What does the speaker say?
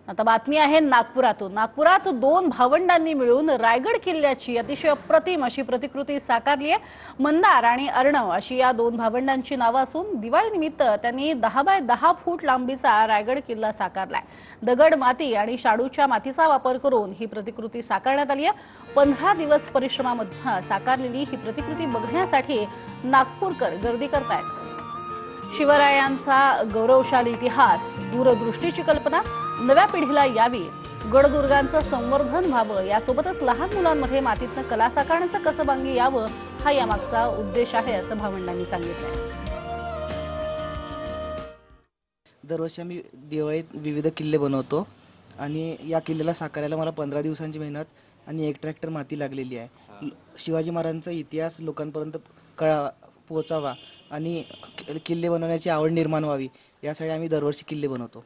आता बातमी आहे नागपुरातून। नागपुरात दोन भावंडांनी मिळून रायगड किल्ल्याची अतिशय अप्रतिम अशी प्रतिकृती साकारली आहे। मंदार आणि अर्णव अशी या दोन भावंडांची नावे असून दिवाळीनिमित्त त्यांनी 10 बाय 10 फूट लांबीचा रायगड किल्ला साकारलाय। दगड, माती आणि शाडूच्या मातीचा वापर करून ही प्रतिकृती साकारण्यात आली आहे। 15 दिवस परिश्रमामध्ये साकारलेली ही प्रतिकृती बघण्यासाठी नागपूरकर गर्दी करतायत। शिवरायांचा गौरवशाली इतिहास, दूरदृष्टीची कल्पना नव्या पिढीला यावी, गडदुर्गांचं संवर्धन व्हावं, यासोबतच लहान मुलांमध्ये मातीतनं कला साकारण्याचं कसबांगी यावं, हा यामागचा उद्देश आहे असं भावंडांनी सांगितलंय। दरवर्षी आम्ही दिवाळीत विविध किल्ले बनवतो आणि या किल्ल्याला साकारायला मला 15 दिवसांची मेहनत आणि 1 ट्रॅक्टर माती लागलेली आहे। शिवाजी महाराजांचा इतिहास लोकांपर्यंत पोहोचावा आणि किल्ले बनवण्याची आवड निर्माण व्हावी यासाठी आम्ही दरवर्षी किल्ले बनवतो।